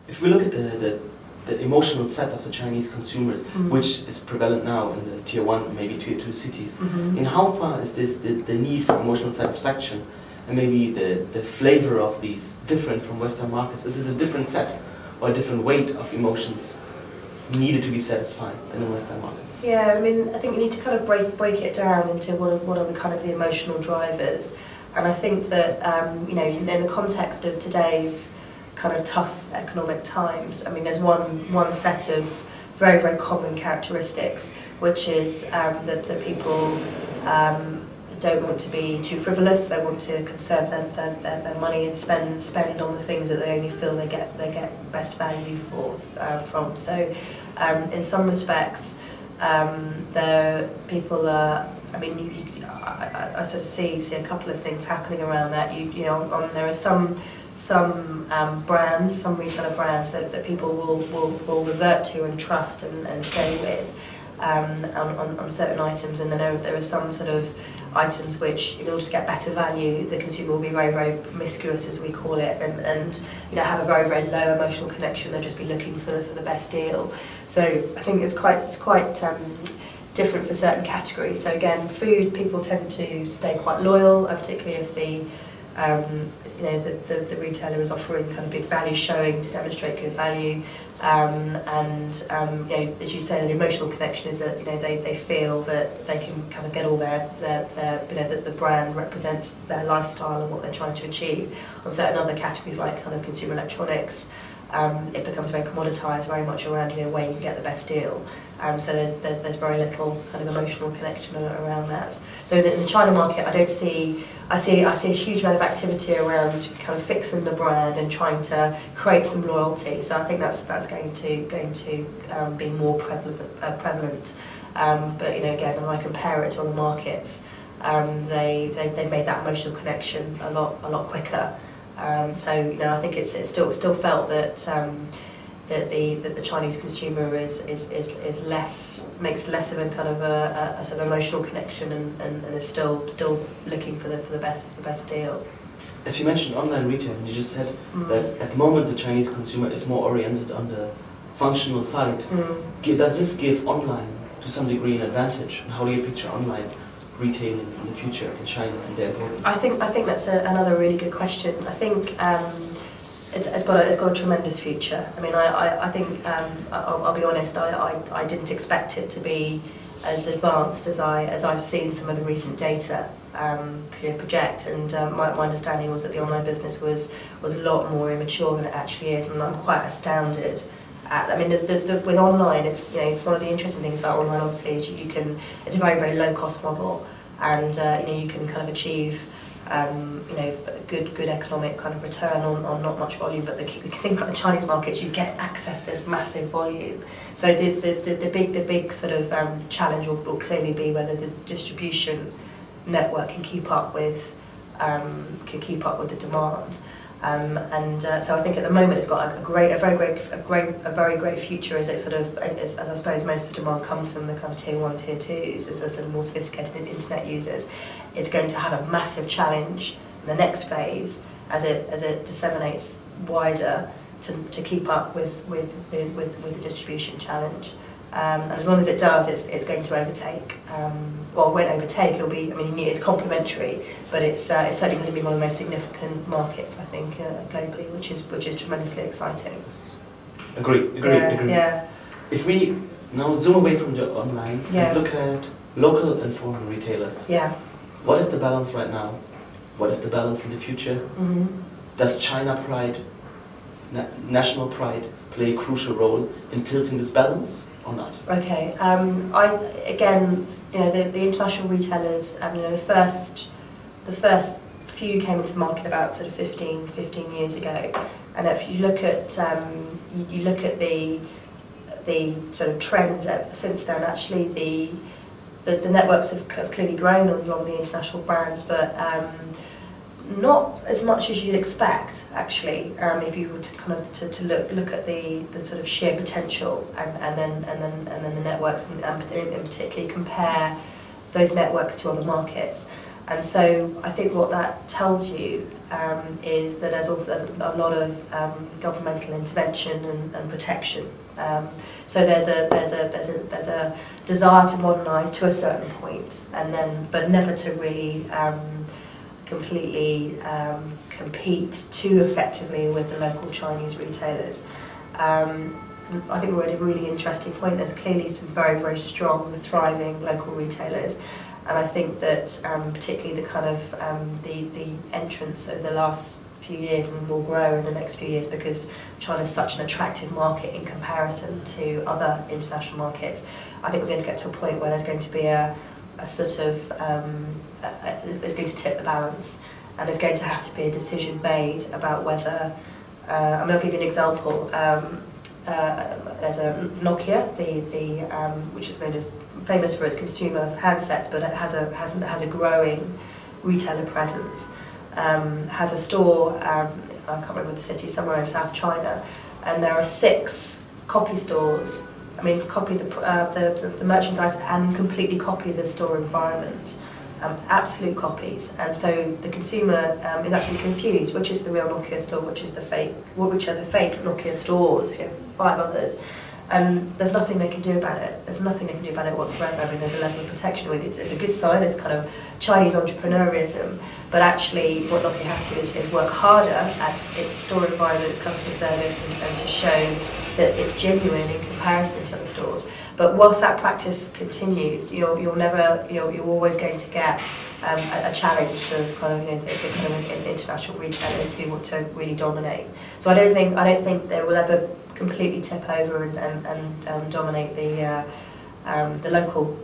if we look at the emotional set of the Chinese consumers, which is prevalent now in the tier 1, maybe tier 2 cities, in how far is this the need for emotional satisfaction and maybe the flavor of these different from Western markets? Is it a different set or a different weight of emotions needed to be satisfied than in Western markets? Yeah, I mean, I think you need to kind of break it down into what are the kind of the emotional drivers. And I think that, you know, in the context of today's kind of tough economic times, I mean, there's one set of very, very common characteristics, which is that people don't want to be too frivolous. They want to conserve their money and spend on the things that they only feel they get best value from. So, in some respects, people are. I mean, I sort of see a couple of things happening around that. You know, there are some brands, some retailer brands that people will revert to and trust and stay with on certain items, and then there are some sort of items which, in order to get better value, the consumer will be very, very promiscuous, as we call it, and you know, have a very, very low emotional connection. They'll just be looking for the best deal. So I think it's quite different for certain categories. So again, food, people tend to stay quite loyal, and particularly if the you know, the retailer is offering kind of good value, showing to demonstrate good value, and you know, as you say, the emotional connection is that, you know, they feel that they can kind of get all their you know, that the brand represents their lifestyle and what they're trying to achieve. On certain other categories like kind of consumer electronics, it becomes very commoditized, very much around, you know, where you can get the best deal. So there's very little kind of emotional connection around that. So in the China market, I see a huge amount of activity around kind of fixing the brand and trying to create some loyalty. So I think that's going to be more prevalent. But you know, again, when I compare it to other markets, they've made that emotional connection a lot quicker. So you know, I think it's still felt that that the Chinese consumer is makes less of a kind of a sort of emotional connection, and is still looking for the best deal. As you mentioned online retail, and you just said that at the moment the Chinese consumer is more oriented on the functional side. Does this give online to some degree an advantage? And how do you picture online retailing in the future in China and their importance? I think that's another really good question. I think it's got a tremendous future. I mean, I think I'll be honest. I didn't expect it to be as advanced as I've seen some of the recent data project. And my understanding was that the online business was a lot more immature than it actually is, and I'm quite astounded. I mean, with online, it's, you know, one of the interesting things about online, obviously, is it's a very, very low cost model, and you know, you can kind of achieve you know, good economic kind of return on not much volume. But the thing about the Chinese market, you get access to this massive volume. So the big sort of challenge will clearly be whether the distribution network can keep up with the demand. So I think at the moment it's got a very great future, as it sort of, as I suppose most of the demand comes from the kind of tier 1, tier 2s, as the sort of more sophisticated internet users. It's going to have a massive challenge in the next phase as it disseminates wider to keep up with the distribution challenge. And as long as it does, it's going to overtake. Well, it won't overtake. It'll be. I mean, it's complementary, but it's certainly going to be one of the most significant markets, I think, globally, which is tremendously exciting. Agree. Yeah. If we now zoom away from the online and look at local and foreign retailers, what is the balance right now? What is the balance in the future? Does China pride, national pride, play a crucial role in tilting this balance? Or not? Okay. Again, you know, the international retailers. You know, the first few came into the market about sort of 15 years ago, and if you look at the sort of trends since then, actually the networks have clearly grown on a lot of the international brands, but not as much as you'd expect, actually, if you were to kind of to look at the sort of sheer potential, and then the networks, and particularly compare those networks to other markets. And so I think what that tells you is that there's a lot of governmental intervention and protection. So there's a desire to modernise to a certain point, and then but never to really completely compete too effectively with the local Chinese retailers. I think we're at a really interesting point. There's clearly some very, very strong, thriving local retailers. And I think that particularly the kind of the entrance over the last few years and will grow in the next few years because China's such an attractive market in comparison to other international markets. I think we're going to get to a point where there's going to be a sort of, there's going to tip the balance, and there's going to have to be a decision made about whether, and I'll give you an example. There's a Nokia, which is known as famous for its consumer handsets, but it has a growing retailer presence. Has a store, I can't remember the city, somewhere in South China, and there are 6 copy stores. I mean, copy the merchandise and completely copy the store environment. Absolute copies, and so the consumer is actually confused which is the real Nokia store, which are the fake Nokia stores, 5 others, and there's nothing they can do about it. There's nothing they can do about it whatsoever. I mean, there's a level of protection. I mean, it's a good sign. It's kind of Chinese entrepreneurism, but actually what Nokia has to do is work harder at its store environment, its customer service, and to show that it's genuine in comparison to other stores. But whilst that practice continues, you're never, you're always going to get a challenge to kind of, the kind of international retailers who want to really dominate. So I don't think they will ever completely tip over and dominate the local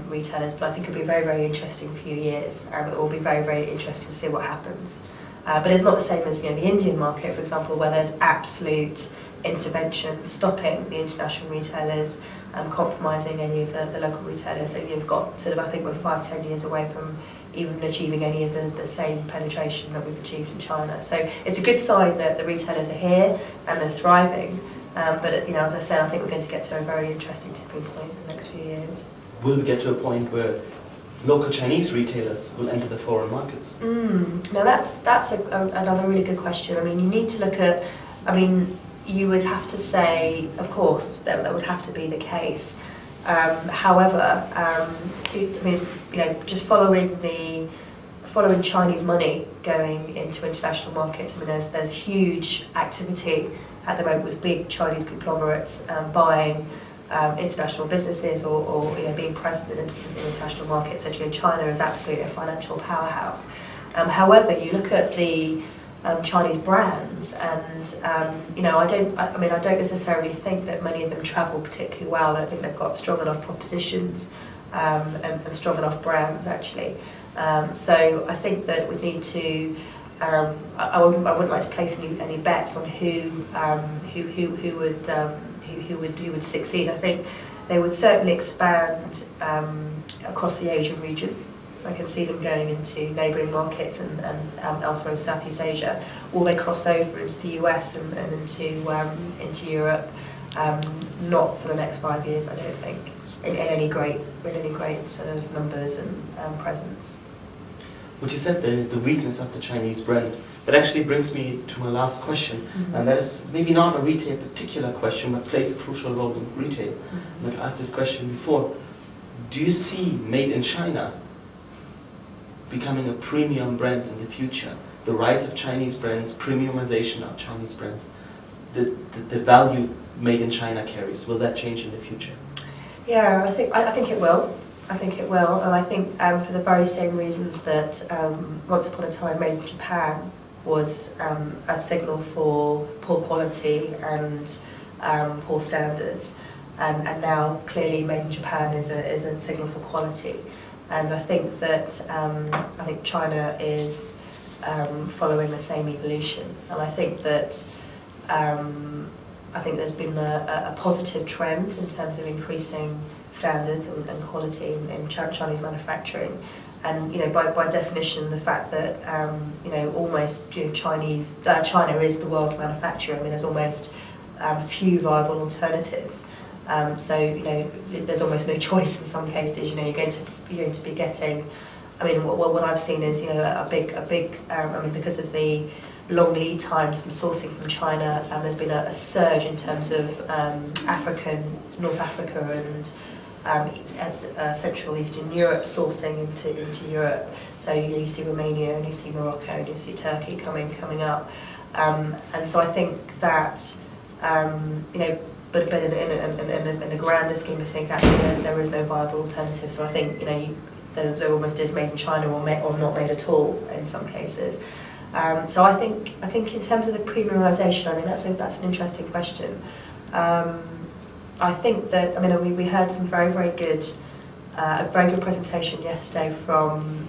retailers. But I think it'll be a very, very interesting few years. It will be very, very interesting to see what happens. But it's not the same as the Indian market, for example, where there's absolute intervention stopping the international retailers compromising any of the local retailers. That you've got sort of, I think we're 5-10 years away from even achieving any of the same penetration that we've achieved in China. So it's a good sign that the retailers are here and they're thriving. But as I said, I think we're going to get to a very interesting tipping point in the next few years. Will we get to a point where local Chinese retailers will enter the foreign markets? No, that's another really good question. I mean, you need to look at, you would have to say, of course, that would have to be the case. However, just following Chinese money going into international markets, there's huge activity at the moment with big Chinese conglomerates buying international businesses or being present in international markets. So China is absolutely a financial powerhouse. However, you look at the Chinese brands, and I don't necessarily think that many of them travel particularly well. I don't think they've got strong enough propositions and strong enough brands actually. So I think that we need to. I wouldn't like to place any bets on who would succeed. I think they would certainly expand across the Asian region. I can see them going into neighbouring markets and elsewhere in Southeast Asia, or they cross over into the US and into Europe. Not for the next 5 years, I don't think, in any great sort of numbers and presence. What you said, the weakness of the Chinese brand, that actually brings me to my last question, and that is maybe not a retail particular question, but plays a crucial role in retail. And I've asked this question before. Do you see Made in China becoming a premium brand in the future? The rise of Chinese brands, premiumization of Chinese brands, the value Made in China carries, will that change in the future? Yeah, I think it will. I think it will, and I think for the very same reasons that once upon a time Made in Japan was a signal for poor quality and poor standards, and now clearly Made in Japan is a signal for quality. And I think that China is following the same evolution, and I think that there's been a positive trend in terms of increasing standards and quality in Chinese manufacturing, and by definition the fact that almost China is the world's manufacturer. There's almost few viable alternatives. So there's almost no choice in some cases. You're going to be getting I mean, what I've seen is, you know, a big I mean, because of the long lead times from sourcing from China, there's been a surge in terms of North Africa and Central Eastern Europe sourcing into Europe. So you see Romania and you see Morocco and you see Turkey coming up, and so I think that you know, but in a grander scheme of things, actually there is no viable alternative. So I think, you know, there almost is made in China or not made at all in some cases. So I think in terms of the premiumisation, I think that's an interesting question. I think that, I mean, we heard some very good a very good presentation yesterday from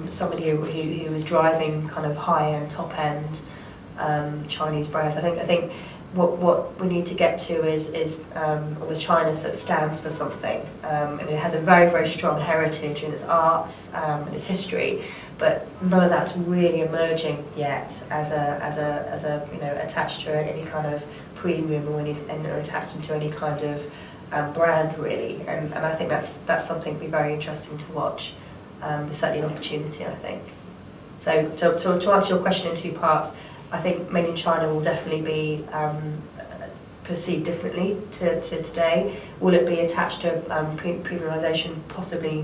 somebody who was driving kind of high-end, top-end Chinese brands. I think what we need to get to is almost China sort of stands for something. I mean, it has a very strong heritage in its arts and its history, but none of that's really emerging yet as a you know, attached to any kind of premium or attached to any kind of brand really. And I think that's something that'd be very interesting to watch. There's certainly an opportunity, I think. So to answer your question in two parts, I think made in China will definitely be perceived differently to today. Will it be attached to premiumisation? Possibly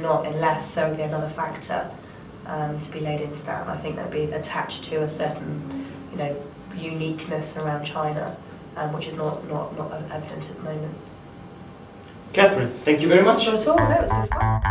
not, unless there would be another factor to be laid into that. And I think that would be attached to a certain, you know, uniqueness around China, which is not evident at the moment. Catherine, thank you very much. Not at all. That was good fun.